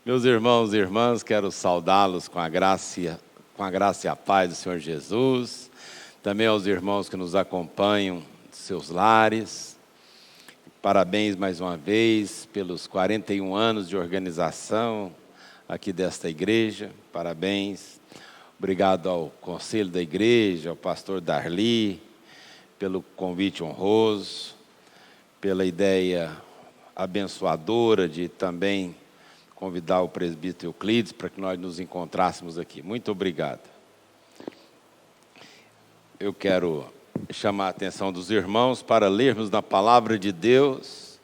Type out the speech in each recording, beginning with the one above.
Meus irmãos e irmãs, quero saudá-los com a graça e a paz do Senhor Jesus. Também aos irmãos que nos acompanham dos seus lares. Parabéns mais uma vez pelos 41 anos de organização aqui desta igreja. Parabéns. Obrigado ao conselho da igreja, ao pastor Darli, pelo convite honroso, pela ideia abençoadora de também convidar o presbítero Euclides para que nós nos encontrássemos aqui. Muito obrigado. Eu quero chamar a atenção dos irmãos para lermos na palavra de Deus,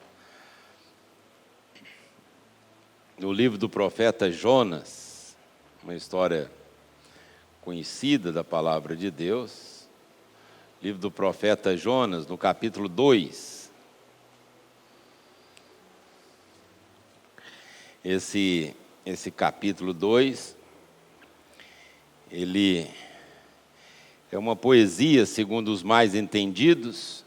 no livro do profeta Jonas, uma história conhecida da palavra de Deus, livro do profeta Jonas, no capítulo 2. Esse capítulo 2, ele é uma poesia, segundo os mais entendidos,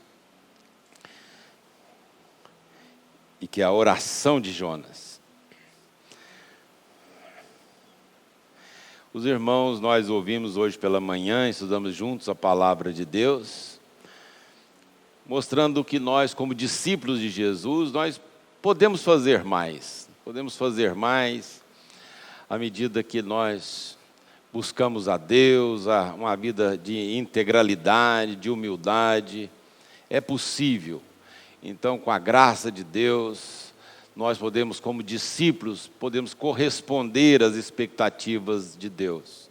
e que é a oração de Jonas. Os irmãos, nós ouvimos hoje pela manhã, estudamos juntos a palavra de Deus, mostrando que nós, como discípulos de Jesus, nós podemos fazer mais. Podemos fazer mais à medida que nós buscamos a Deus, uma vida de integralidade, de humildade. É possível. Então, com a graça de Deus, nós podemos, como discípulos, podemos corresponder às expectativas de Deus.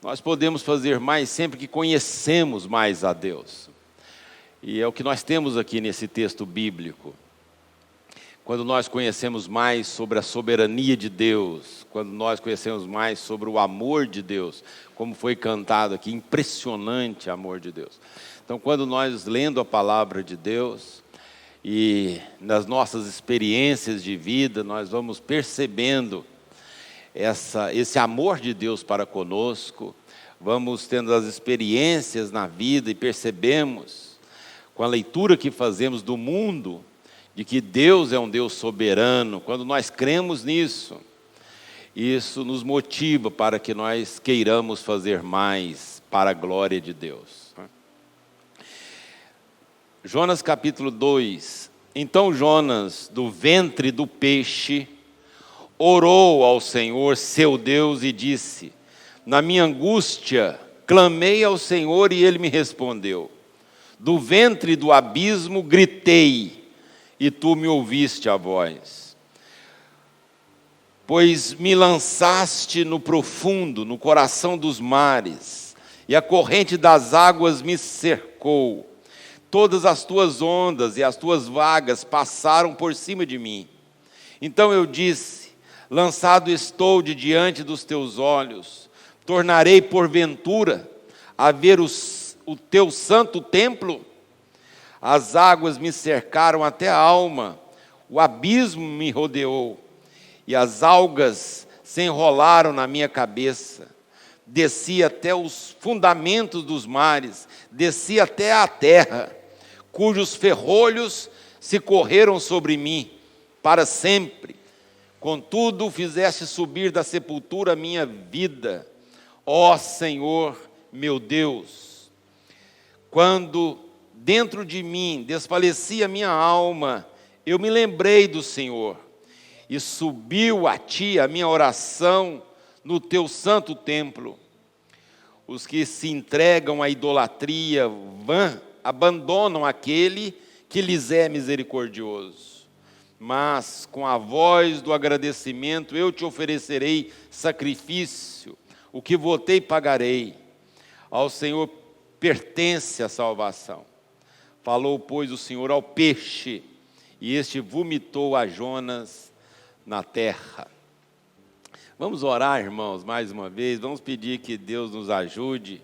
Nós podemos fazer mais sempre que conhecemos mais a Deus. E é o que nós temos aqui nesse texto bíblico. Quando nós conhecemos mais sobre a soberania de Deus, quando nós conhecemos mais sobre o amor de Deus, como foi cantado aqui, impressionante amor de Deus. Então, quando nós lendo a palavra de Deus e nas nossas experiências de vida, nós vamos percebendo esse amor de Deus para conosco, vamos tendo as experiências na vida e percebemos, com a leitura que fazemos do mundo, de que Deus é um Deus soberano. Quando nós cremos nisso, isso nos motiva para que nós queiramos fazer mais para a glória de Deus. Jonas capítulo 2. Então Jonas, do ventre do peixe, orou ao Senhor seu Deus e disse: na minha angústia, clamei ao Senhor e Ele me respondeu. Do ventre do abismo gritei, e tu me ouviste a voz. Pois me lançaste no profundo, no coração dos mares, e a corrente das águas me cercou. Todas as tuas ondas e as tuas vagas passaram por cima de mim. Então eu disse: lançado estou de diante dos teus olhos, tornarei porventura a ver o teu santo templo? As águas me cercaram até a alma, o abismo me rodeou, e as algas se enrolaram na minha cabeça. Desci até os fundamentos dos mares, desci até a terra, cujos ferrolhos se correram sobre mim para sempre. Contudo, fizeste subir da sepultura a minha vida, ó Senhor meu Deus. Quando dentro de mim desfalecia a minha alma, eu me lembrei do Senhor, e subiu a ti a minha oração no teu santo templo. Os que se entregam à idolatria vã abandonam aquele que lhes é misericordioso. Mas com a voz do agradecimento eu te oferecerei sacrifício, o que votei pagarei. Ao Senhor pertence a salvação. Falou, pois, o Senhor ao peixe, e este vomitou a Jonas na terra. Vamos orar, irmãos, mais uma vez. Vamos pedir que Deus nos ajude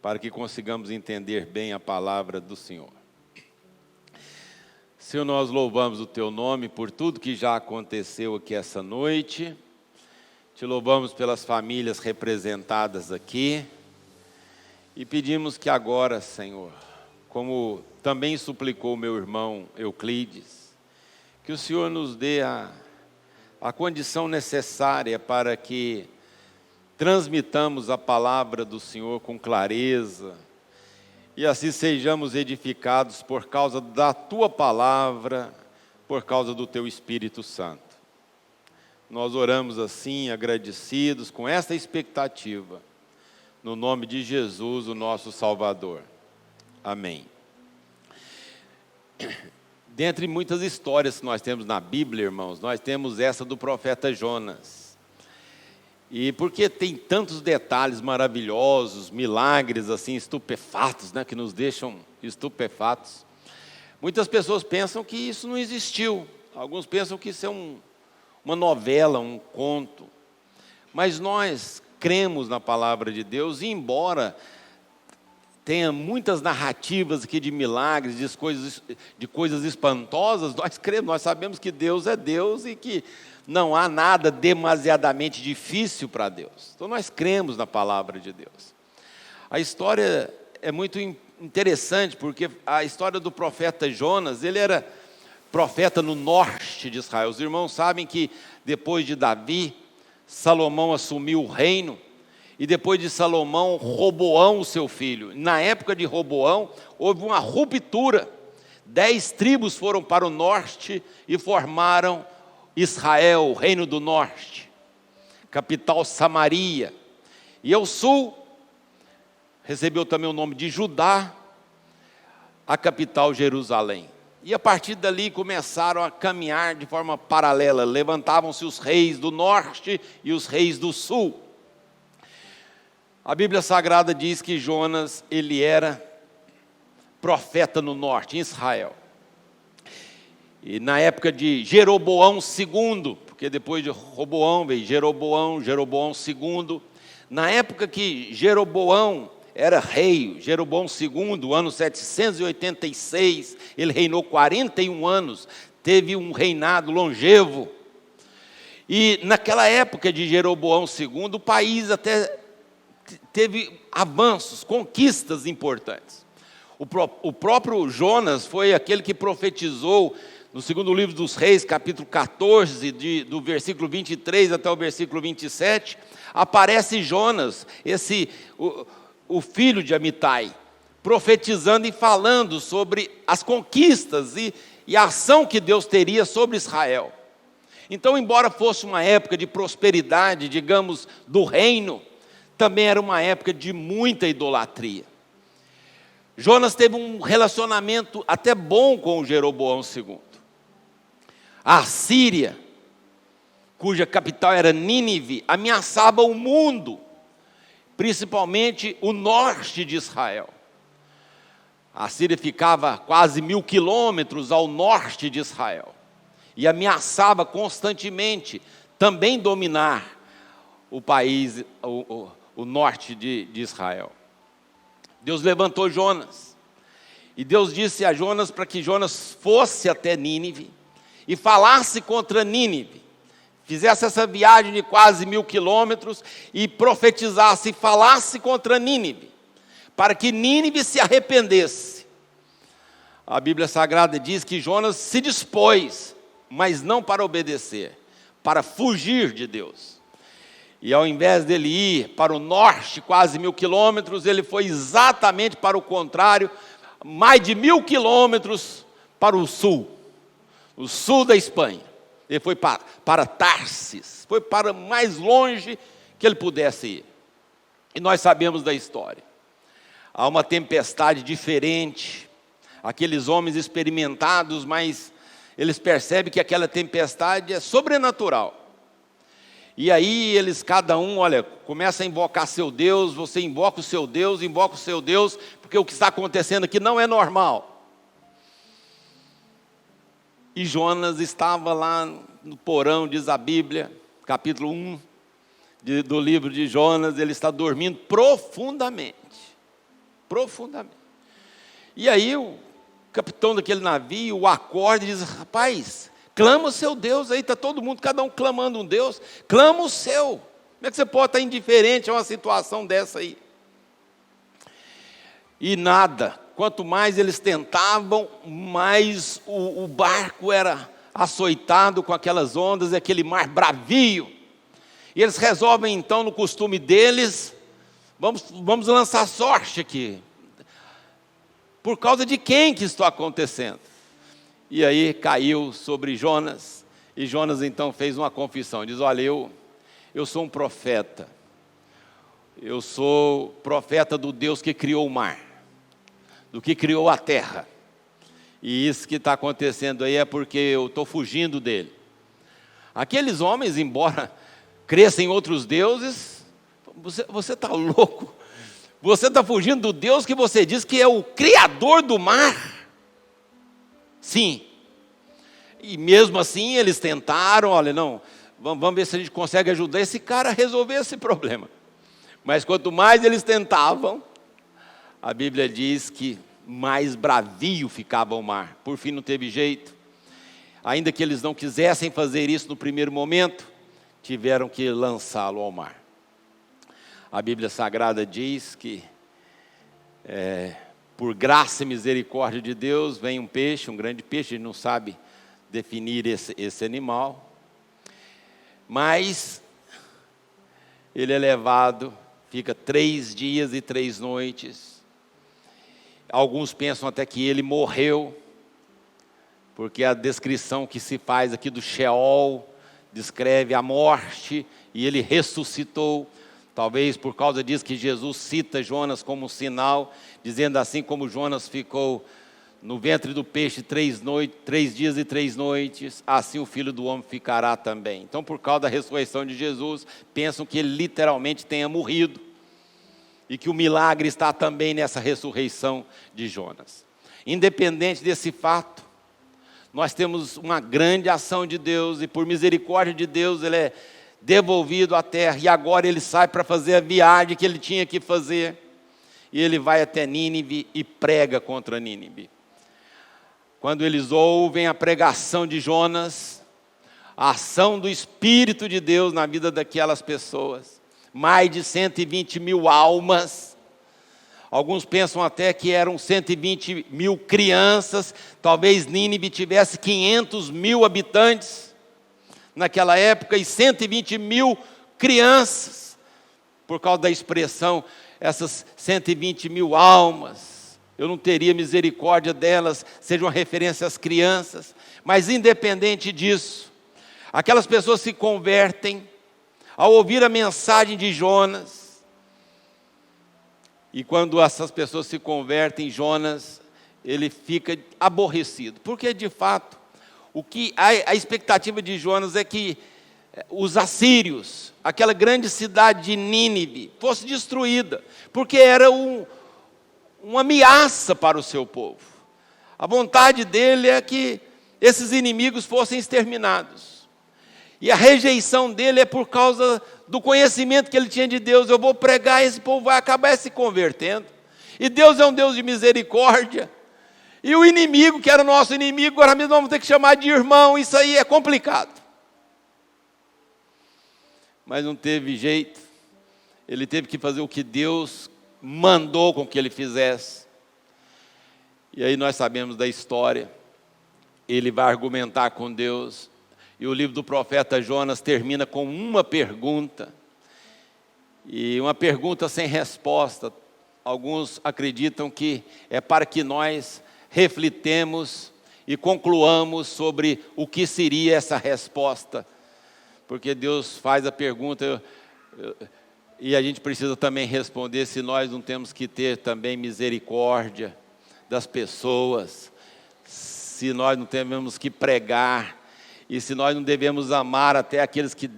para que consigamos entender bem a palavra do Senhor. Senhor, nós louvamos o Teu nome por tudo que já aconteceu aqui essa noite. Te louvamos pelas famílias representadas aqui. E pedimos que agora, Senhor, como também suplicou meu irmão Euclides, que o Senhor nos dê a condição necessária para que transmitamos a palavra do Senhor com clareza e assim sejamos edificados por causa da Tua palavra, por causa do Teu Espírito Santo. Nós oramos assim, agradecidos, com esta expectativa, no nome de Jesus, o nosso Salvador. Amém. Dentre muitas histórias que nós temos na Bíblia, irmãos, nós temos essa do profeta Jonas. E porque tem tantos detalhes maravilhosos, milagres assim, estupefatos, né, que nos deixam estupefatos. Muitas pessoas pensam que isso não existiu. Alguns pensam que isso é uma novela, um conto. Mas nós cremos na palavra de Deus e embora tenha muitas narrativas aqui de milagres, de coisas espantosas, nós cremos, nós sabemos que Deus é Deus e que não há nada demasiadamente difícil para Deus. Então nós cremos na palavra de Deus. A história é muito interessante porque a história do profeta Jonas, ele era profeta no norte de Israel. Os irmãos sabem que depois de Davi, Salomão assumiu o reino. E depois de Salomão, Roboão, o seu filho. Na época de Roboão, houve uma ruptura. 10 tribos foram para o norte e formaram Israel, o reino do norte. Capital Samaria. E ao sul, recebeu também o nome de Judá, a capital Jerusalém. E a partir dali começaram a caminhar de forma paralela. Levantavam-se os reis do norte e os reis do sul. A Bíblia Sagrada diz que Jonas, ele era profeta no norte, em Israel. E na época de Jeroboão II, porque depois de Roboão veio Jeroboão II. Na época que Jeroboão era rei, Jeroboão II, ano 786, ele reinou 41 anos, teve um reinado longevo. E naquela época de Jeroboão II, o país até teve avanços, conquistas importantes. O próprio Jonas foi aquele que profetizou no segundo livro dos Reis, capítulo 14, do versículo 23 até o versículo 27, aparece Jonas, o filho de Amitai, profetizando e falando sobre as conquistas e a ação que Deus teria sobre Israel. Então, embora fosse uma época de prosperidade, digamos, do reino, também era uma época de muita idolatria. Jonas teve um relacionamento até bom com o Jeroboão II. A Síria, cuja capital era Nínive, ameaçava o mundo, principalmente o norte de Israel. A Síria ficava quase 1000 quilômetros ao norte de Israel e ameaçava constantemente também dominar o país, o norte de Israel. Deus levantou Jonas. E Deus disse a Jonas para que Jonas fosse até Nínive e falasse contra Nínive. Fizesse essa viagem de quase 1000 quilômetros e profetizasse e falasse contra Nínive, para que Nínive se arrependesse. A Bíblia Sagrada diz que Jonas se dispôs, mas não para obedecer, para fugir de Deus. E ao invés dele ir para o norte, quase 1000 quilômetros, ele foi exatamente para o contrário, mais de 1000 quilômetros para o sul da Espanha. Ele foi para Tarsis, foi para mais longe que ele pudesse ir. E nós sabemos da história. Há uma tempestade diferente, aqueles homens experimentados, mas eles percebem que aquela tempestade é sobrenatural. E aí eles, cada um, começa a invocar seu Deus, você invoca o seu Deus, porque o que está acontecendo aqui não é normal. E Jonas estava lá no porão, diz a Bíblia, capítulo 1, do livro de Jonas, ele está dormindo profundamente. Profundamente. E aí o capitão daquele navio o acorda e diz: rapaz, clama o seu Deus aí, está todo mundo, cada um clamando um Deus, clama o seu. Como é que você pode estar indiferente a uma situação dessa aí? E nada, quanto mais eles tentavam, mais o barco era açoitado com aquelas ondas, aquele mar bravio. E eles resolvem então, no costume deles, vamos lançar sorte aqui. Por causa de quem que isso está acontecendo? E aí caiu sobre Jonas, e Jonas então fez uma confissão, diz: olha, eu sou um profeta, eu sou profeta do Deus que criou o mar, do que criou a terra, e isso que está acontecendo aí é porque eu estou fugindo dele. Aqueles homens, embora crescem em outros deuses, você está louco, você está fugindo do Deus que você diz que é o Criador do mar? Sim. E mesmo assim eles tentaram, olha, não, vamos ver se a gente consegue ajudar esse cara a resolver esse problema. Mas quanto mais eles tentavam, a Bíblia diz que mais bravio ficava o mar. Por fim não teve jeito. Ainda que eles não quisessem fazer isso no primeiro momento, tiveram que lançá-lo ao mar. A Bíblia Sagrada diz que por graça e misericórdia de Deus vem um peixe, um grande peixe, a gente não sabe definir esse animal, mas ele é levado, fica 3 dias e 3 noites. Alguns pensam até que ele morreu, porque a descrição que se faz aqui do Sheol descreve a morte, e ele ressuscitou. Talvez por causa disso que Jesus cita Jonas como um sinal, dizendo: assim como Jonas ficou no ventre do peixe 3 dias e 3 noites, assim o Filho do Homem ficará também. Então, por causa da ressurreição de Jesus, pensam que ele literalmente tenha morrido, e que o milagre está também nessa ressurreição de Jonas. Independente desse fato, nós temos uma grande ação de Deus, e por misericórdia de Deus ele é devolvido à terra, e agora ele sai para fazer a viagem que ele tinha que fazer, e ele vai até Nínive e prega contra Nínive. Quando eles ouvem a pregação de Jonas, a ação do Espírito de Deus na vida daquelas pessoas, mais de 120 mil almas, alguns pensam até que eram 120 mil crianças, talvez Nínive tivesse 500 mil habitantes, naquela época, e 120 mil crianças, por causa da expressão, essas 120 mil almas, eu não teria misericórdia delas, seja uma referência às crianças. Mas independente disso, aquelas pessoas se convertem, ao ouvir a mensagem de Jonas, e quando essas pessoas se convertem, Jonas, ele fica aborrecido, porque de fato, a expectativa de Jonas é que os assírios, aquela grande cidade de Nínive, fosse destruída, porque era uma ameaça para o seu povo. A vontade dele é que esses inimigos fossem exterminados. E a rejeição dele é por causa do conhecimento que ele tinha de Deus. Eu vou pregar, esse povo vai acabar se convertendo. E Deus é um Deus de misericórdia. E o inimigo, que era o nosso inimigo, agora mesmo vamos ter que chamar de irmão. Isso aí é complicado. Mas não teve jeito. Ele teve que fazer o que Deus mandou com que ele fizesse. E aí nós sabemos da história. Ele vai argumentar com Deus. E o livro do profeta Jonas termina com uma pergunta. E uma pergunta sem resposta. Alguns acreditam que é para que nós reflitemos e concluamos sobre o que seria essa resposta. Porque Deus faz a pergunta e a gente precisa também responder se nós não temos que ter também misericórdia das pessoas, se nós não temos que pregar, e se nós não devemos amar até aqueles que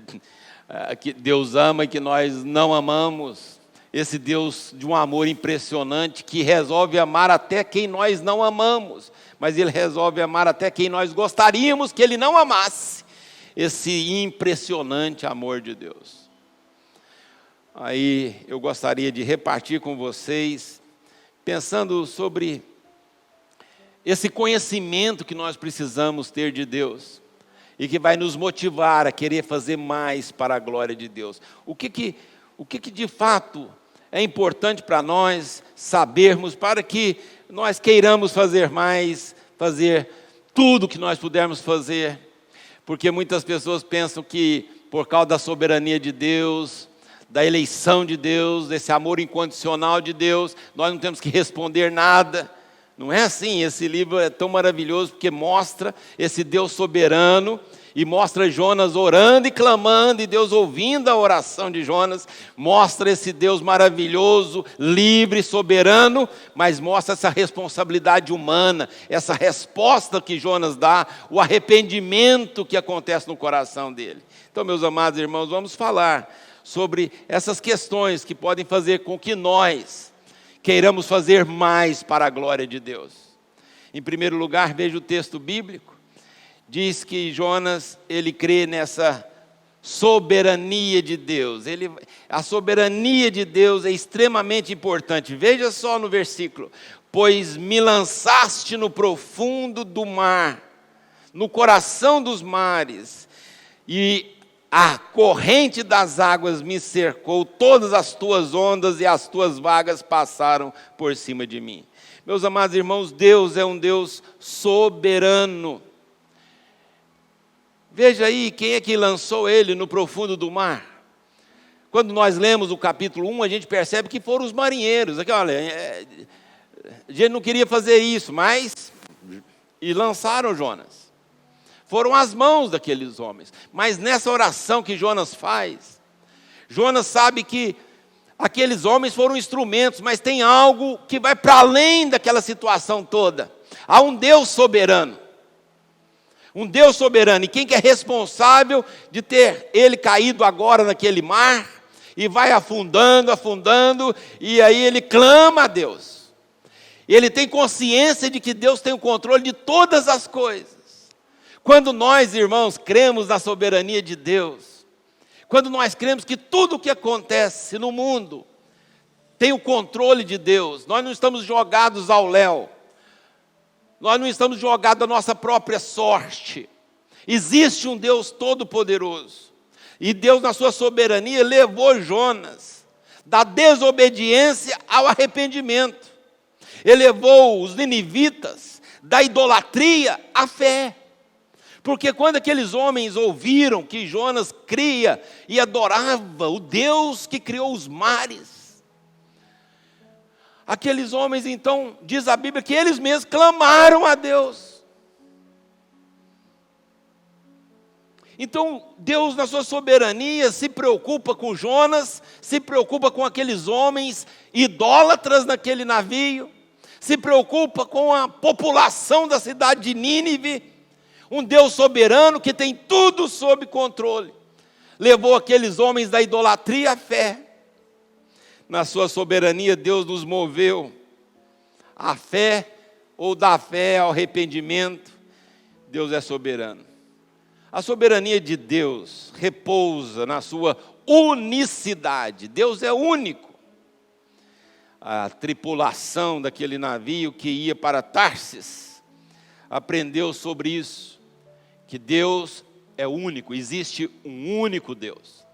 Deus ama e que nós não amamos. Esse Deus de um amor impressionante, que resolve amar até quem nós não amamos, mas Ele resolve amar até quem nós gostaríamos que Ele não amasse. Esse impressionante amor de Deus. Aí eu gostaria de repartir com vocês, pensando sobre esse conhecimento que nós precisamos ter de Deus e que vai nos motivar a querer fazer mais para a glória de Deus. O que de fato é importante para nós sabermos, para que nós queiramos fazer mais, fazer tudo o que nós pudermos fazer, porque muitas pessoas pensam que por causa da soberania de Deus, da eleição de Deus, desse amor incondicional de Deus, nós não temos que responder nada. Não é assim. Esse livro é tão maravilhoso porque mostra esse Deus soberano e mostra Jonas orando e clamando e Deus ouvindo a oração de Jonas. Mostra esse Deus maravilhoso, livre, soberano, mas mostra essa responsabilidade humana, essa resposta que Jonas dá, o arrependimento que acontece no coração dele. Então, meus amados irmãos, vamos falar sobre essas questões que podem fazer com que nós queiramos fazer mais para a glória de Deus. Em primeiro lugar, veja o texto bíblico. Diz que Jonas, ele crê nessa soberania de Deus. A soberania de Deus é extremamente importante. Veja só no versículo: pois me lançaste no profundo do mar, no coração dos mares, e a corrente das águas me cercou, todas as tuas ondas e as tuas vagas passaram por cima de mim. Meus amados irmãos, Deus é um Deus soberano. Veja aí, quem é que lançou ele no profundo do mar? Quando nós lemos o capítulo 1, a gente percebe que foram os marinheiros. Aqui, olha, a gente não queria fazer isso, e lançaram Jonas. Foram as mãos daqueles homens. Mas nessa oração que Jonas faz, Jonas sabe que aqueles homens foram instrumentos, mas tem algo que vai para além daquela situação toda. Há um Deus soberano. Um Deus soberano. E quem que é responsável de ter ele caído agora naquele mar? E vai afundando, e aí ele clama a Deus. E ele tem consciência de que Deus tem o controle de todas as coisas. Quando nós, irmãos, cremos na soberania de Deus, quando nós cremos que tudo o que acontece no mundo tem o controle de Deus, nós não estamos jogados ao léu, nós não estamos jogados à nossa própria sorte. Existe um Deus todo-poderoso, e Deus, na sua soberania, levou Jonas da desobediência ao arrependimento. Ele levou os ninivitas da idolatria à fé. Porque quando aqueles homens ouviram que Jonas cria e adorava o Deus que criou os mares, aqueles homens, então, diz a Bíblia, que eles mesmos clamaram a Deus. Então, Deus, na sua soberania, se preocupa com Jonas, se preocupa com aqueles homens idólatras naquele navio, se preocupa com a população da cidade de Nínive. Um Deus soberano que tem tudo sob controle. Levou aqueles homens da idolatria à fé. Na sua soberania, Deus nos moveu à fé, ou da fé ao arrependimento. Deus é soberano. A soberania de Deus repousa na sua unicidade. Deus é único. A tripulação daquele navio que ia para Tarsis aprendeu sobre isso, que Deus é único, existe um único Deus,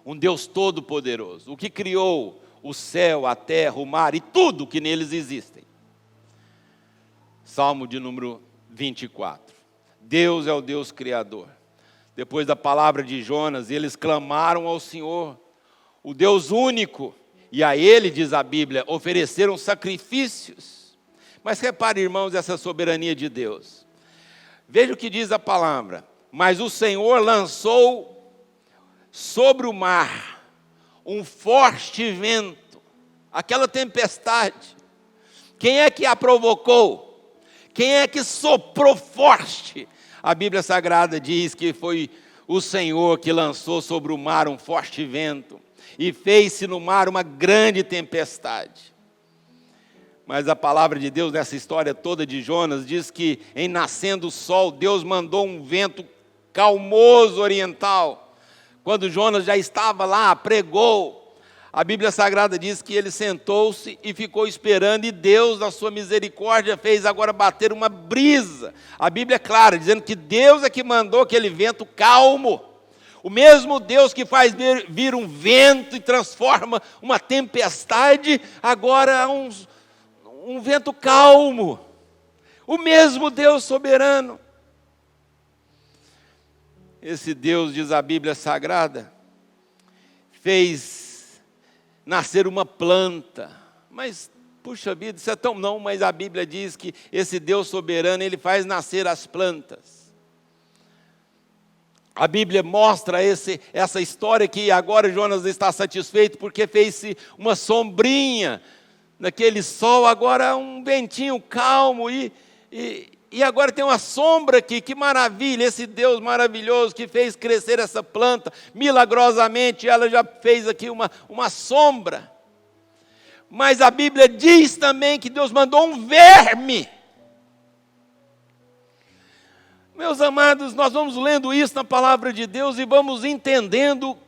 um Deus todo-poderoso, o que criou o céu, a terra, o mar e tudo que neles existem. Salmo de número 24. Deus é o Deus criador. Depois da palavra de Jonas, eles clamaram ao Senhor, o Deus único, e a Ele, diz a Bíblia, ofereceram sacrifícios. Mas repare, irmãos, essa soberania de Deus. Veja o que diz a palavra: mas o Senhor lançou sobre o mar um forte vento, aquela tempestade. Quem é que a provocou? Quem é que soprou forte? A Bíblia Sagrada diz que foi o Senhor que lançou sobre o mar um forte vento e fez-se no mar uma grande tempestade. Mas a palavra de Deus, nessa história toda de Jonas, diz que em nascendo o sol, Deus mandou um vento calmoso oriental. Quando Jonas já estava lá, pregou, A Bíblia Sagrada diz que ele sentou-se e ficou esperando, e Deus, na sua misericórdia, fez agora bater uma brisa. A Bíblia é clara, dizendo que Deus é que mandou aquele vento calmo. O mesmo Deus que faz vir um vento e transforma uma tempestade, agora há um vento calmo. O mesmo Deus soberano. Esse Deus, diz a Bíblia Sagrada, fez nascer uma planta. Mas, puxa vida, isso é tão não, mas a Bíblia diz que esse Deus soberano, ele faz nascer as plantas. A Bíblia mostra essa história que agora Jonas está satisfeito porque fez-se uma sombrinha naquele sol, agora um ventinho calmo e agora tem uma sombra aqui, que maravilha, esse Deus maravilhoso que fez crescer essa planta, milagrosamente ela já fez aqui uma sombra. Mas a Bíblia diz também que Deus mandou um verme. Meus amados, nós vamos lendo isso na palavra de Deus e vamos entendendo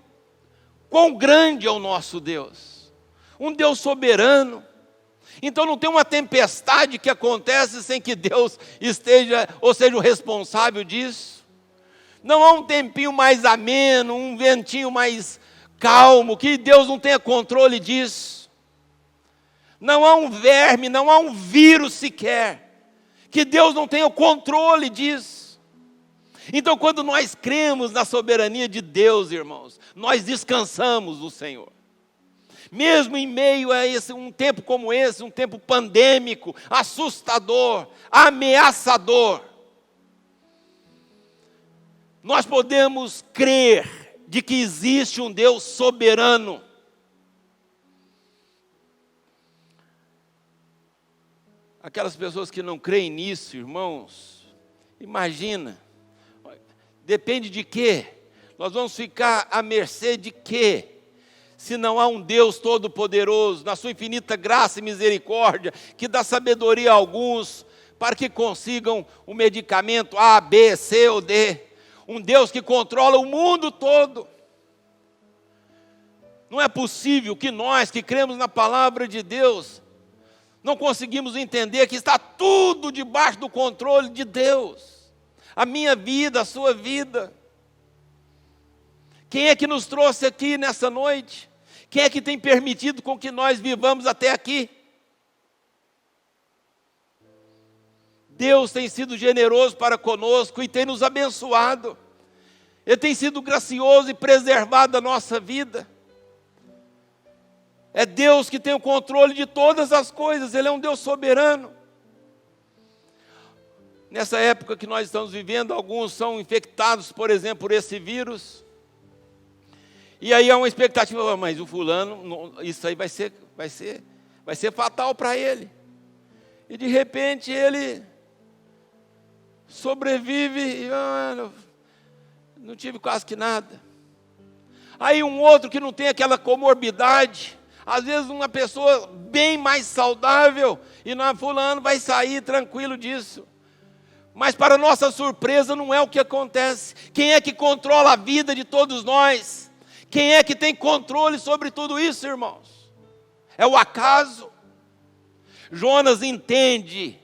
quão grande é o nosso Deus. Um Deus soberano. Então não tem uma tempestade que acontece sem que Deus esteja, ou seja, o responsável disso. Não há um tempinho mais ameno, um ventinho mais calmo, que Deus não tenha controle disso. Não há um verme, não há um vírus sequer, que Deus não tenha o controle disso. Então, quando nós cremos na soberania de Deus, irmãos, nós descansamos no Senhor. Mesmo em meio a um tempo como esse, um tempo pandêmico, assustador, ameaçador, nós podemos crer de que existe um Deus soberano. Aquelas pessoas que não creem nisso, irmãos, imagina. Depende de quê? Nós vamos ficar à mercê de quê? Se não há um Deus todo-poderoso, na sua infinita graça e misericórdia, que dá sabedoria a alguns, para que consigam o medicamento A, B, C ou D. Um Deus que controla o mundo todo. Não é possível que nós, que cremos na palavra de Deus, não conseguimos entender que está tudo debaixo do controle de Deus. A minha vida, a sua vida. Quem é que nos trouxe aqui nessa noite? Quem é que tem permitido com que nós vivamos até aqui? Deus tem sido generoso para conosco e tem nos abençoado. Ele tem sido gracioso e preservado a nossa vida. É Deus que tem o controle de todas as coisas, Ele é um Deus soberano. Nessa época que nós estamos vivendo, alguns são infectados, por exemplo, por esse vírus. E aí há uma expectativa, mas o fulano, isso aí vai ser fatal para ele. E de repente ele sobrevive e não tive quase que nada. Aí um outro que não tem aquela comorbidade, às vezes uma pessoa bem mais saudável, e fulano vai sair tranquilo disso. Mas para nossa surpresa não é o que acontece. Quem é que controla a vida de todos nós? Quem é que tem controle sobre tudo isso, irmãos? É o acaso? Jonas entende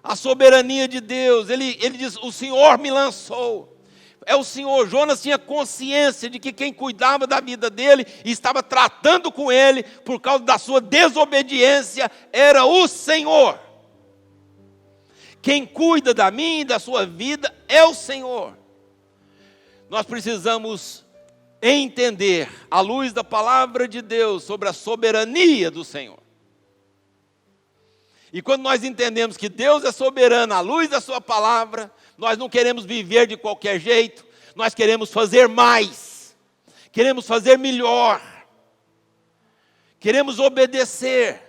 a soberania de Deus. Ele diz, o Senhor me lançou. É o Senhor. Jonas tinha consciência de que quem cuidava da vida dele e estava tratando com ele por causa da sua desobediência era o Senhor. Quem cuida da minha e da sua vida é o Senhor. Nós precisamos entender, à luz da palavra de Deus, sobre a soberania do Senhor. E quando nós entendemos que Deus é soberano à luz da sua palavra, nós não queremos viver de qualquer jeito, nós queremos fazer mais, queremos fazer melhor, queremos obedecer.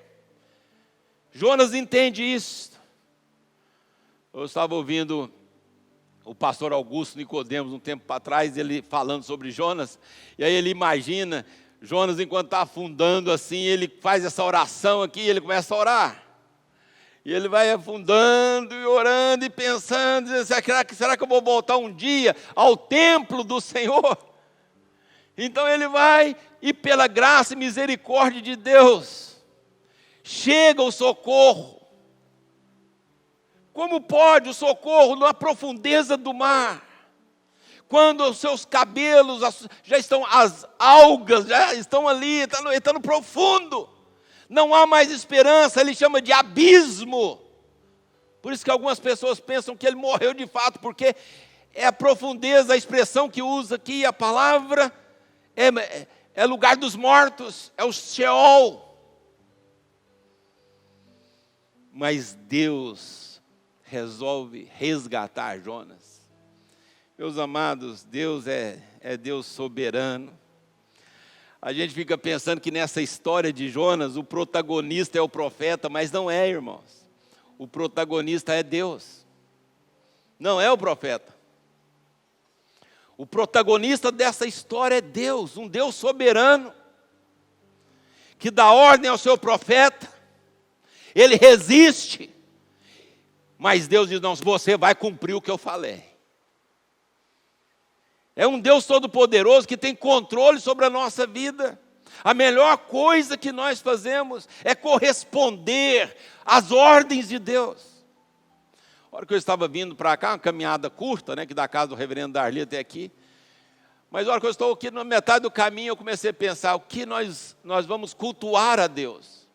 Jonas entende isso. Eu estava ouvindo o pastor Augusto Nicodemos um tempo atrás, ele falando sobre Jonas, e aí ele imagina Jonas enquanto está afundando assim, ele faz essa oração aqui, ele começa a orar. E ele vai afundando e orando e pensando, será que eu vou voltar um dia ao templo do Senhor? Então ele vai e pela graça e misericórdia de Deus, chega o socorro. Como pode o socorro na profundeza do mar? Quando os seus cabelos já estão, as algas já estão ali, está no profundo. Não há mais esperança, ele chama de abismo. Por isso que algumas pessoas pensam que ele morreu de fato, porque é a profundeza, a expressão que usa aqui, a palavra, é lugar dos mortos, é o Sheol. Mas Deus resolve resgatar Jonas. Meus amados, Deus é Deus soberano. A gente fica pensando que nessa história de Jonas, o protagonista é o profeta, mas não é, irmãos. O protagonista é Deus, não é o profeta. O protagonista dessa história é Deus, um Deus soberano, que dá ordem ao seu profeta, ele resiste, mas Deus diz, não, você vai cumprir o que eu falei. É um Deus todo-poderoso que tem controle sobre a nossa vida. A melhor coisa que nós fazemos é corresponder às ordens de Deus. A hora que eu estava vindo para cá, uma caminhada curta, né, que da casa do reverendo Darli até aqui. Mas a hora que eu estou aqui na metade do caminho, eu comecei a pensar, o que nós vamos cultuar a Deus?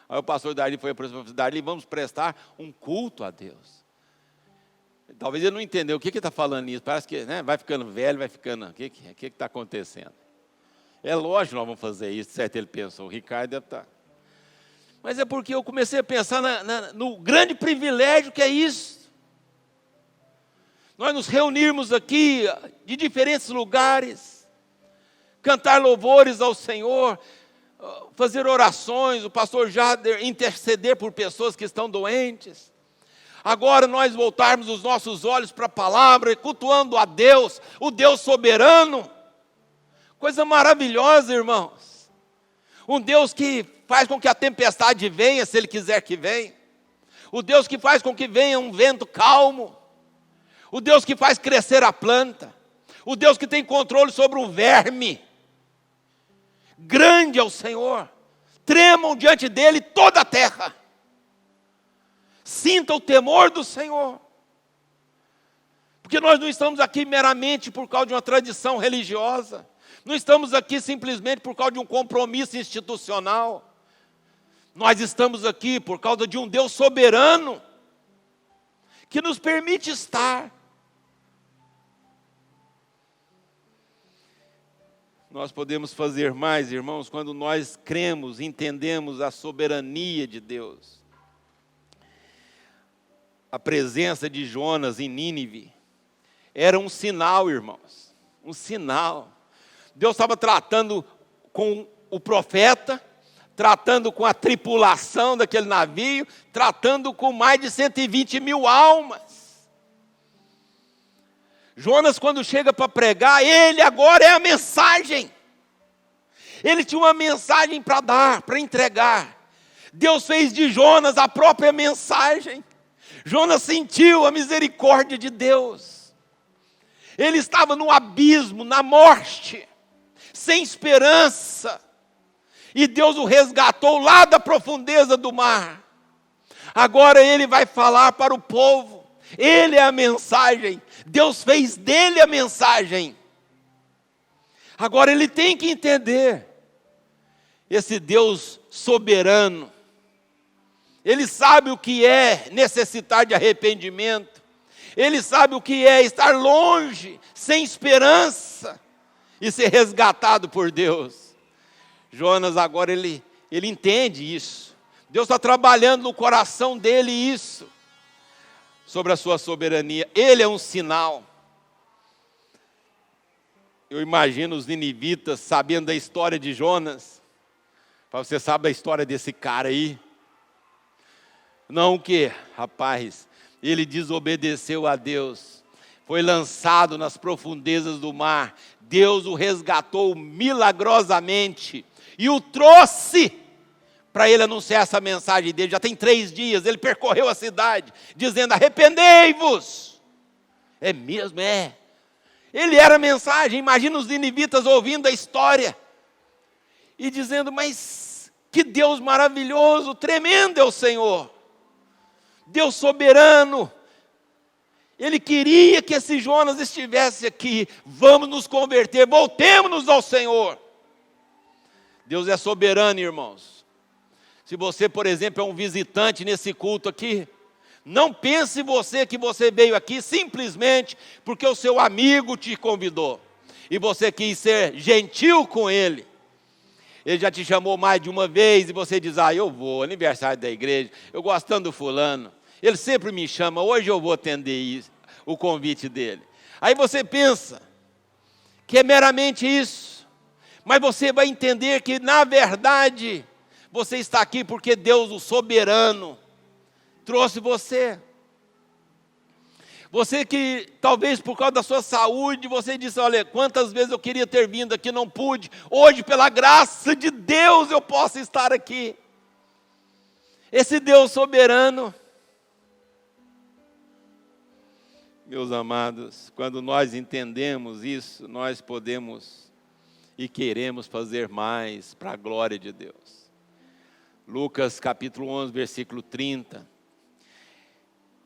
Aí o pastor Darli foi para o Darli, vamos prestar um culto a Deus. Talvez ele não entendeu o que ele está falando nisso. Parece que, né, vai ficando velho, vai ficando... O que está acontecendo? É lógico que nós vamos fazer isso, certo? Ele pensou, o Ricardo deve estar... Mas é porque eu comecei a pensar no grande privilégio que é isso. Nós nos reunirmos aqui de diferentes lugares, cantar louvores ao Senhor, fazer orações, o pastor Jader interceder por pessoas que estão doentes. Agora nós voltarmos os nossos olhos para a palavra, cultuando a Deus, o Deus soberano. Coisa maravilhosa, irmãos. Um Deus que faz com que a tempestade venha, se Ele quiser que venha. O Deus que faz com que venha um vento calmo. O Deus que faz crescer a planta. O Deus que tem controle sobre o verme. Grande é o Senhor. Tremam diante dEle toda a terra. Sinta o temor do Senhor. Porque nós não estamos aqui meramente por causa de uma tradição religiosa. Não estamos aqui simplesmente por causa de um compromisso institucional. Nós estamos aqui por causa de um Deus soberano, que nos permite estar. Nós podemos fazer mais, irmãos, quando nós cremos, entendemos a soberania de Deus. A presença de Jonas em Nínive era um sinal, irmãos, um sinal. Deus estava tratando com o profeta, tratando com a tripulação daquele navio, tratando com mais de 120 mil almas. Jonas, quando chega para pregar, ele agora é a mensagem. Ele tinha uma mensagem para dar, para entregar. Deus fez de Jonas a própria mensagem. Jonas sentiu a misericórdia de Deus. Ele estava no abismo, na morte, sem esperança. E Deus o resgatou lá da profundeza do mar. Agora ele vai falar para o povo. Ele é a mensagem. Deus fez dele a mensagem. Agora ele tem que entender esse Deus soberano. Ele sabe o que é necessitar de arrependimento. Ele sabe o que é estar longe, sem esperança, e ser resgatado por Deus. Jonas agora ele entende isso. Deus está trabalhando no coração dele isso, sobre a sua soberania. Ele é um sinal. Eu imagino os ninivitas sabendo da história de Jonas. Você sabe da história desse cara aí? Não o quê? Rapaz, ele desobedeceu a Deus. Foi lançado nas profundezas do mar. Deus o resgatou milagrosamente e o trouxe para ele anunciar essa mensagem dele. Já tem 3 dias, ele percorreu a cidade, dizendo, arrependei-vos. É mesmo, é. Ele era a mensagem. Imagina os ninivitas ouvindo a história e dizendo: mas que Deus maravilhoso, tremendo é o Senhor, Deus soberano. Ele queria que esse Jonas estivesse aqui. Vamos nos converter, voltemos-nos ao Senhor. Deus é soberano, irmãos. Se você, por exemplo, é um visitante nesse culto aqui, não pense você que você veio aqui simplesmente porque o seu amigo te convidou e você quis ser gentil com ele. Ele já te chamou mais de uma vez e você diz: eu vou, aniversário da igreja, eu gosto tanto do fulano, ele sempre me chama, hoje eu vou atender isso, o convite dele. Aí você pensa que é meramente isso, mas você vai entender que na verdade você está aqui porque Deus, o soberano, trouxe você. Você que talvez por causa da sua saúde, você disse: olha, quantas vezes eu queria ter vindo aqui, não pude. Hoje, pela graça de Deus, eu posso estar aqui. Esse Deus soberano. Meus amados, quando nós entendemos isso, nós podemos e queremos fazer mais para a glória de Deus. Lucas capítulo 11, versículo 30.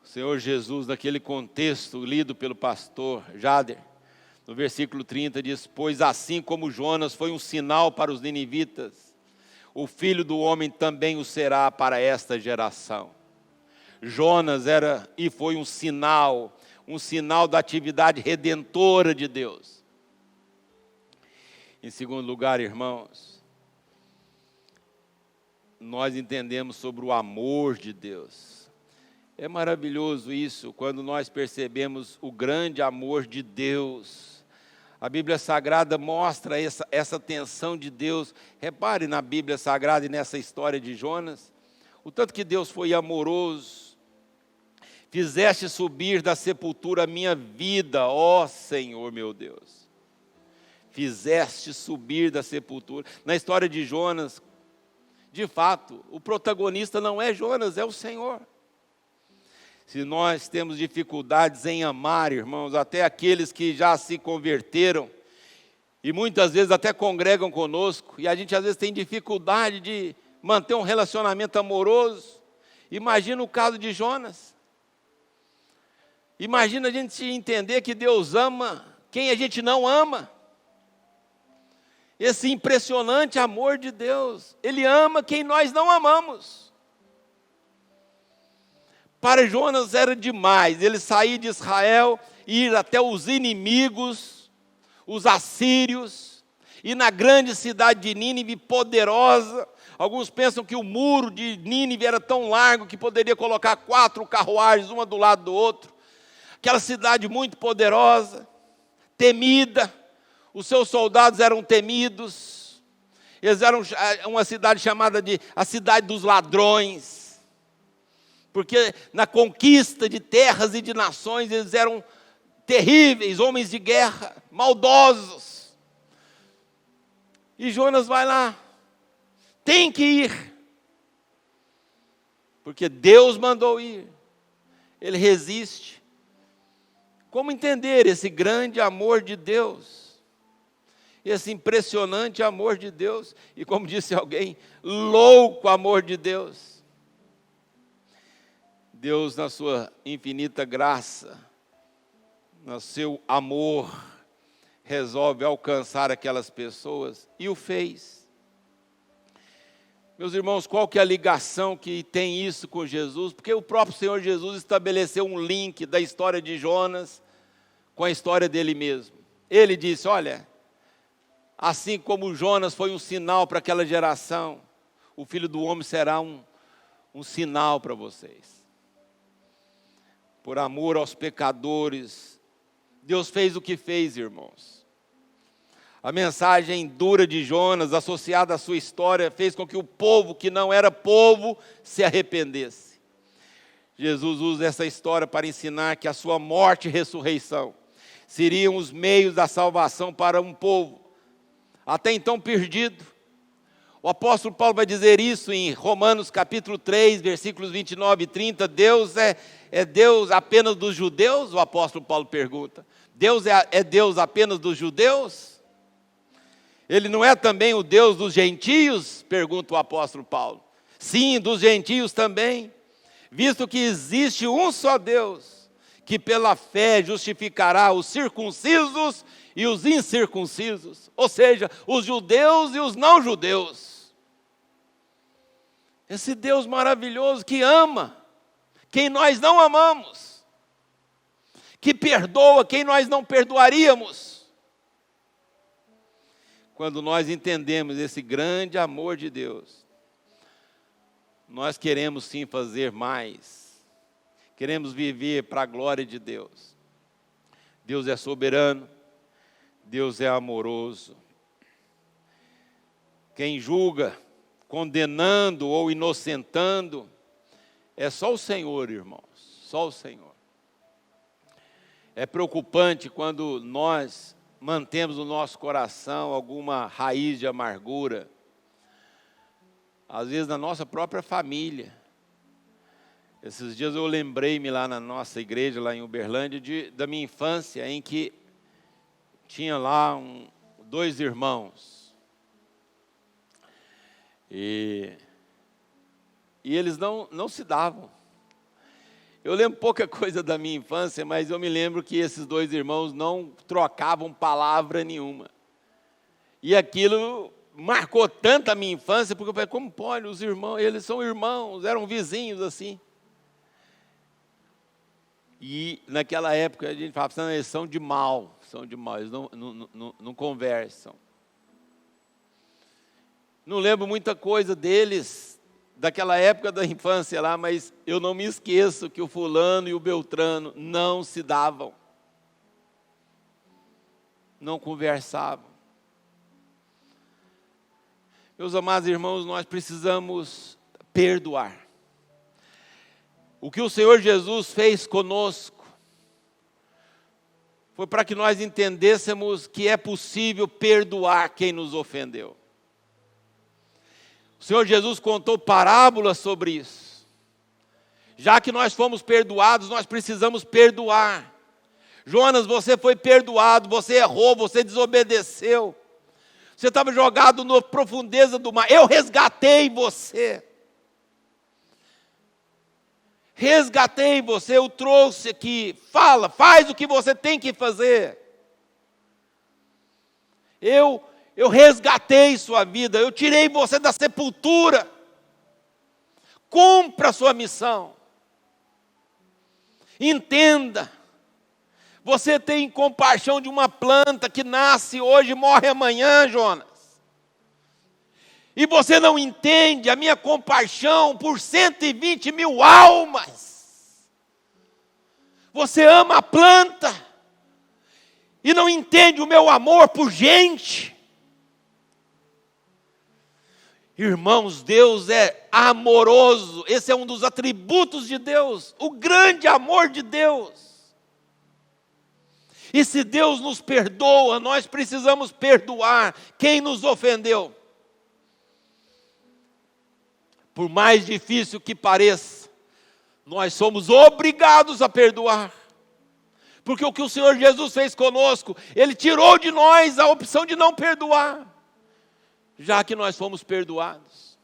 O Senhor Jesus, naquele contexto lido pelo pastor Jader, no versículo 30 diz: pois assim como Jonas foi um sinal para os ninivitas, o Filho do Homem também o será para esta geração. Jonas era e foi um sinal da atividade redentora de Deus. Em segundo lugar, irmãos, nós entendemos sobre o amor de Deus. É maravilhoso isso, quando nós percebemos o grande amor de Deus. A Bíblia Sagrada mostra essa tensão de Deus. Repare na Bíblia Sagrada e nessa história de Jonas, o tanto que Deus foi amoroso. Fizeste subir da sepultura a minha vida, ó Senhor meu Deus. Fizeste subir da sepultura. Na história de Jonas, de fato, o protagonista não é Jonas, é o Senhor. Se nós temos dificuldades em amar, irmãos, até aqueles que já se converteram, e muitas vezes até congregam conosco, e a gente às vezes tem dificuldade de manter um relacionamento amoroso, imagina o caso de Jonas. Imagina a gente entender que Deus ama quem a gente não ama. Esse impressionante amor de Deus, Ele ama quem nós não amamos. Para Jonas era demais, ele sair de Israel, ir até os inimigos, os assírios, e na grande cidade de Nínive, poderosa. Alguns pensam que o muro de Nínive era tão largo que poderia colocar 4 carruagens, uma do lado do outro. Aquela cidade muito poderosa, temida, os seus soldados eram temidos, eles eram uma cidade chamada de a cidade dos ladrões, porque na conquista de terras e de nações eles eram terríveis, homens de guerra, maldosos. E Jonas vai lá, tem que ir, porque Deus mandou ir, ele resiste. Como entender esse grande amor de Deus? Esse impressionante amor de Deus, e como disse alguém, louco amor de Deus. Deus, na sua infinita graça, no seu amor, resolve alcançar aquelas pessoas e o fez. Meus irmãos, qual que é a ligação que tem isso com Jesus? Porque o próprio Senhor Jesus estabeleceu um link da história de Jonas com a história dele mesmo. Ele disse: olha, assim como Jonas foi um sinal para aquela geração, o Filho do Homem será um sinal para vocês. Por amor aos pecadores, Deus fez o que fez, irmãos. A mensagem dura de Jonas, associada à sua história, fez com que o povo que não era povo se arrependesse. Jesus usa essa história para ensinar que a sua morte e ressurreição seriam os meios da salvação para um povo até então perdido. O apóstolo Paulo vai dizer isso em Romanos capítulo 3, versículos 29 e 30. Deus é Deus apenas dos judeus? O apóstolo Paulo pergunta. Deus é Deus apenas dos judeus? Ele não é também o Deus dos gentios? Pergunta o apóstolo Paulo. Sim, dos gentios também, visto que existe um só Deus, que pela fé justificará os circuncisos e os incircuncisos, ou seja, os judeus e os não judeus. Esse Deus maravilhoso que ama quem nós não amamos, que perdoa quem nós não perdoaríamos. Quando nós entendemos esse grande amor de Deus, nós queremos sim fazer mais, queremos viver para a glória de Deus. Deus é soberano, Deus é amoroso. Quem julga, condenando ou inocentando, é só o Senhor, irmãos, só o Senhor. É preocupante quando nós mantemos no nosso coração alguma raiz de amargura, às vezes na nossa própria família. Esses dias eu lembrei-me lá na nossa igreja, lá em Uberlândia, da minha infância, em que tinha lá dois irmãos. E eles não se davam. Eu lembro pouca coisa da minha infância, mas eu me lembro que esses dois irmãos não trocavam palavra nenhuma. E aquilo marcou tanto a minha infância, porque eu falei, como pode, os irmãos, eles são irmãos, eram vizinhos assim. E naquela época a gente falava, eles são de mal, eles não conversam. Não lembro muita coisa deles, daquela época da infância lá, mas eu não me esqueço que o fulano e o beltrano não se davam, não conversavam. Meus amados irmãos, nós precisamos perdoar. O que o Senhor Jesus fez conosco foi para que nós entendêssemos que é possível perdoar quem nos ofendeu. O Senhor Jesus contou parábolas sobre isso. Já que nós fomos perdoados, nós precisamos perdoar. Jonas, você foi perdoado, você errou, você desobedeceu. Você estava jogado na profundeza do mar. Eu resgatei você. Resgatei você, eu trouxe aqui. Fala, faz o que você tem que fazer. Eu resgatei sua vida, eu tirei você da sepultura. Cumpra a sua missão. Entenda. Você tem compaixão de uma planta que nasce hoje e morre amanhã, Jonas. E você não entende a minha compaixão por 120 mil almas. Você ama a planta e não entende o meu amor por gente. Irmãos, Deus é amoroso. Esse é um dos atributos de Deus, o grande amor de Deus. E se Deus nos perdoa, nós precisamos perdoar quem nos ofendeu. Por mais difícil que pareça, nós somos obrigados a perdoar. Porque o que o Senhor Jesus fez conosco, Ele tirou de nós a opção de não perdoar, já que nós fomos perdoados.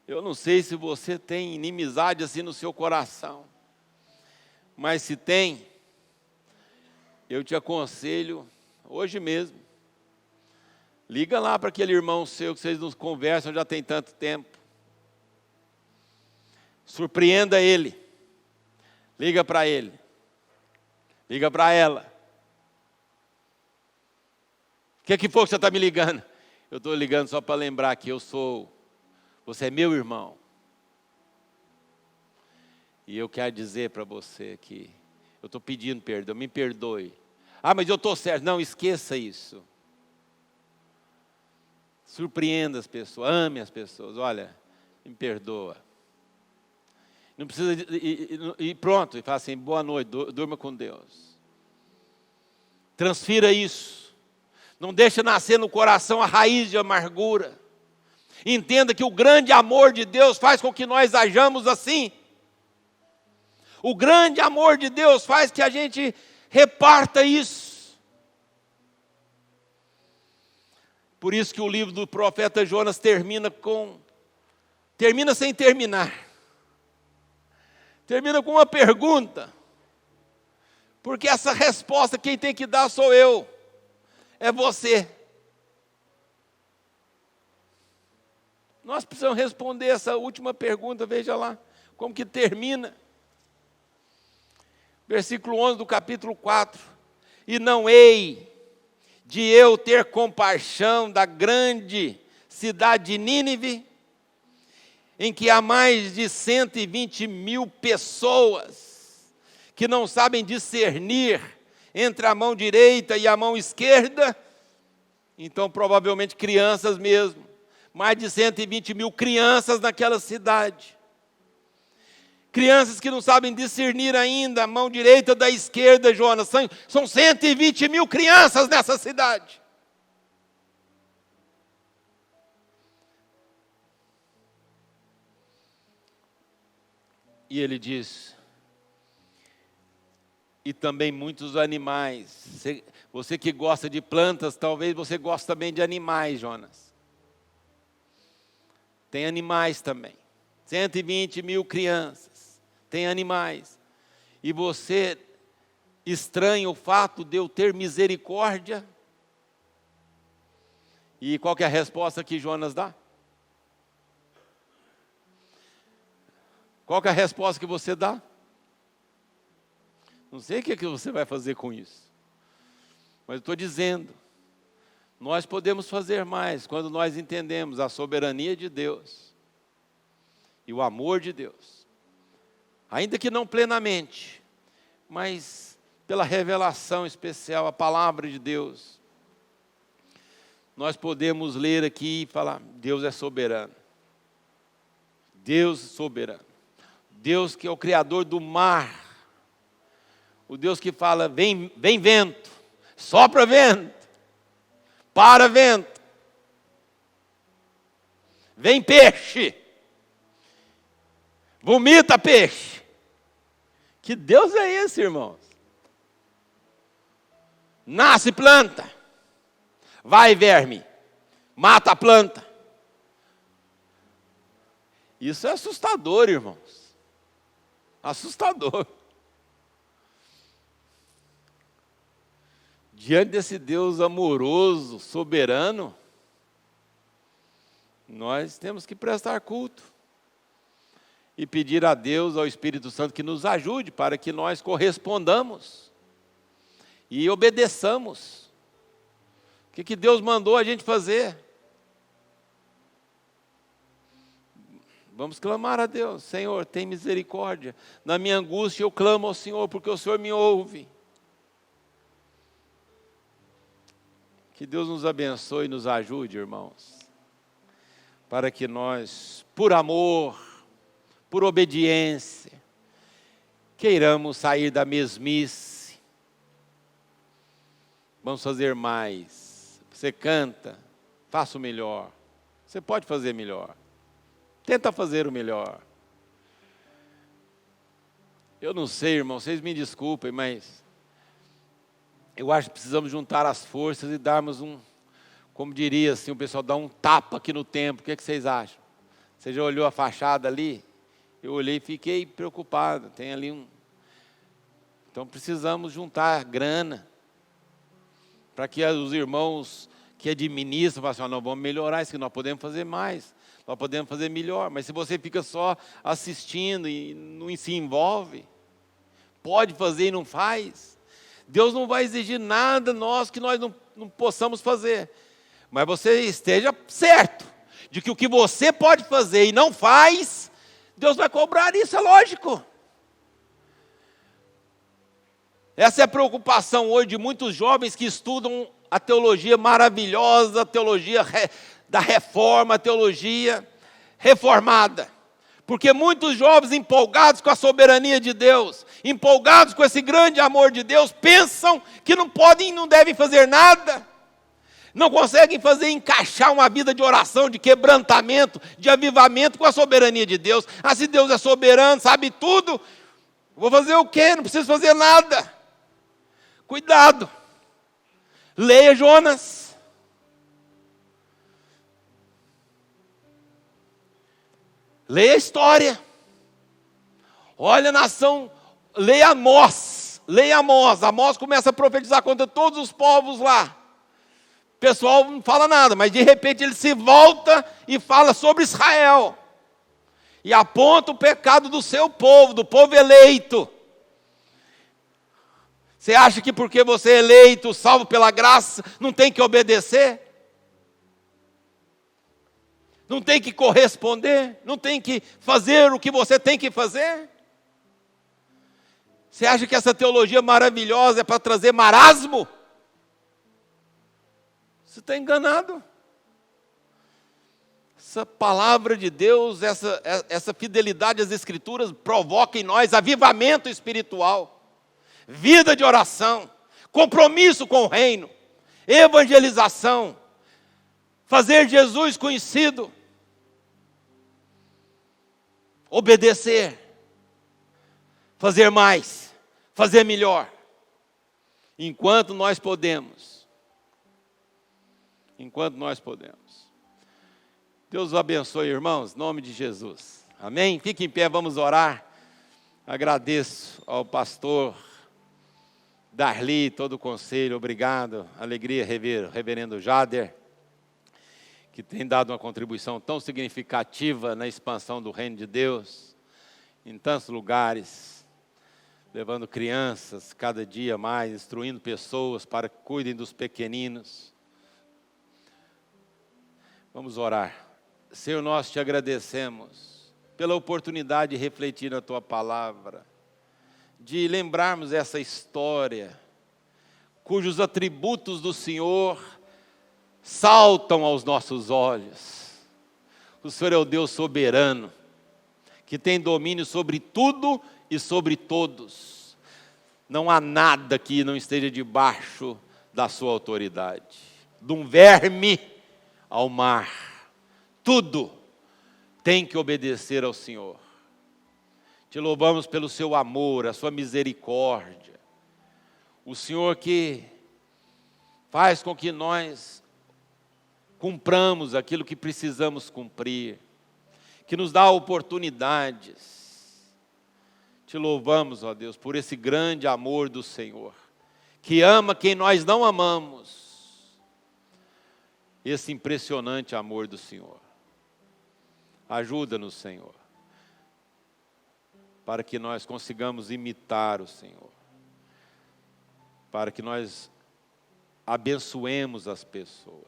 Eu não sei se você tem inimizade assim no seu coração, mas se tem, eu te aconselho, hoje mesmo, liga lá para aquele irmão seu que vocês não conversam já tem tanto tempo. Surpreenda ele. Liga para ele. Liga para ela. O que foi que você está me ligando? Eu estou ligando só para lembrar que você é meu irmão. E eu quero dizer para você que eu estou pedindo perdão, me perdoe. Ah, mas eu estou certo. Não, esqueça isso. Surpreenda as pessoas, ame as pessoas. Olha, me perdoa. Não precisa e pronto, e fala assim, boa noite, durma com Deus. Transfira isso. Não deixa nascer no coração a raiz de amargura. Entenda que o grande amor de Deus faz com que nós hajamos assim. O grande amor de Deus faz que a gente reparta isso. Por isso que o livro do profeta Jonas termina sem terminar. Termina com uma pergunta. Porque essa resposta quem tem que dar sou eu. É você. Nós precisamos responder essa última pergunta, veja lá, como que termina. Versículo 11 do capítulo 4. E não hei de eu ter compaixão da grande cidade de Nínive, em que há mais de 120.000 pessoas que não sabem discernir entre a mão direita e a mão esquerda, então provavelmente crianças mesmo, mais de 120.000 crianças naquela cidade, crianças que não sabem discernir ainda a mão direita da esquerda, Jonas, são 120.000 crianças nessa cidade. E ele diz, e também muitos animais. Você que gosta de plantas, talvez você goste também de animais, Jonas. Tem animais também. 120.000 crianças. Tem animais. E você estranha o fato de eu ter misericórdia? E qual que é a resposta que Jonas dá? Qual que é a resposta que você dá? Não sei o que você vai fazer com isso. Mas eu estou dizendo, nós podemos fazer mais quando nós entendemos a soberania de Deus e o amor de Deus. Ainda que não plenamente, mas pela revelação especial, a palavra de Deus. Nós podemos ler aqui e falar, Deus é soberano. Deus soberano. Deus que é o Criador do mar. O Deus que fala, vem vento, sopra vento, para vento, vem peixe, vomita peixe. Que Deus é esse, irmãos? Nasce planta, vai verme, mata a planta. Isso é assustador, irmãos. Assustador. Diante desse Deus amoroso, soberano, nós temos que prestar culto e pedir a Deus, ao Espírito Santo, que nos ajude para que nós correspondamos e obedeçamos. O que Deus mandou a gente fazer? Vamos clamar a Deus, Senhor, tem misericórdia. Na minha angústia eu clamo ao Senhor, porque o Senhor me ouve. Que Deus nos abençoe e nos ajude, irmãos, para que nós, por amor, por obediência, queiramos sair da mesmice. Vamos fazer mais. Você canta, faça o melhor. Você pode fazer melhor. Tenta fazer o melhor. Eu não sei, irmão, vocês me desculpem, mas eu acho que precisamos juntar as forças e darmos como diria assim, o pessoal dá um tapa aqui no templo. O que vocês acham? Você já olhou a fachada ali? Eu olhei e fiquei preocupado. Tem ali Então precisamos juntar grana para que os irmãos que administram façam, não, vamos melhorar isso, que nós podemos fazer mais. Nós podemos fazer melhor, mas se você fica só assistindo e não se envolve, pode fazer e não faz, Deus não vai exigir nada que nós não possamos fazer. Mas você esteja certo de que o que você pode fazer e não faz, Deus vai cobrar isso, é lógico. Essa é a preocupação hoje de muitos jovens que estudam a teologia maravilhosa, a teologia da reforma, a teologia reformada. Porque muitos jovens empolgados com a soberania de Deus, empolgados com esse grande amor de Deus, pensam que não podem e não devem fazer nada. Não conseguem encaixar uma vida de oração, de quebrantamento, de avivamento com a soberania de Deus. Ah, se Deus é soberano, sabe tudo, vou fazer o quê? Não preciso fazer nada. Cuidado. Leia Jonas. Leia a história. Olha a nação, leia Amós. Leia Amós. Amós começa a profetizar contra todos os povos lá. O pessoal não fala nada, mas de repente ele se volta e fala sobre Israel. E aponta o pecado do seu povo, do povo eleito. Você acha que porque você é eleito, salvo pela graça, não tem que obedecer? Não tem que corresponder? Não tem que fazer o que você tem que fazer? Você acha que essa teologia maravilhosa é para trazer marasmo? Você está enganado. Essa palavra de Deus, essa fidelidade às Escrituras provoca em nós avivamento espiritual, vida de oração, compromisso com o reino, evangelização, fazer Jesus conhecido, obedecer, fazer mais, fazer melhor, enquanto nós podemos. Enquanto nós podemos. Deus os abençoe, irmãos, em nome de Jesus. Amém? Fique em pé, vamos orar. Agradeço ao pastor Darli, todo o conselho, obrigado. Alegria rever o reverendo Jader, que tem dado uma contribuição tão significativa na expansão do reino de Deus, em tantos lugares, levando crianças cada dia mais, instruindo pessoas para que cuidem dos pequeninos. Vamos orar. Senhor, nós te agradecemos pela oportunidade de refletir na tua palavra, de lembrarmos essa história, cujos atributos do Senhor saltam aos nossos olhos. O Senhor é o Deus soberano, que tem domínio sobre tudo e sobre todos. Não há nada que não esteja debaixo da sua autoridade. De um verme ao mar, tudo tem que obedecer ao Senhor. Te louvamos pelo seu amor, a sua misericórdia. O Senhor que faz com que nós cumpramos aquilo que precisamos cumprir, que nos dá oportunidades. Te louvamos, ó Deus, por esse grande amor do Senhor, que ama quem nós não amamos. Esse impressionante amor do Senhor. Ajuda-nos, Senhor, para que nós consigamos imitar o Senhor, para que nós abençoemos as pessoas.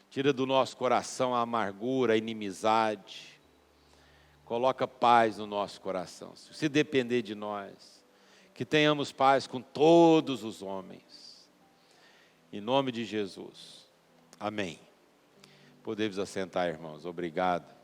Tira do nosso coração a amargura, a inimizade, coloca paz no nosso coração. Se depender de nós, que tenhamos paz com todos os homens. Em nome de Jesus. Amém. Podemos assentar, irmãos. Obrigado.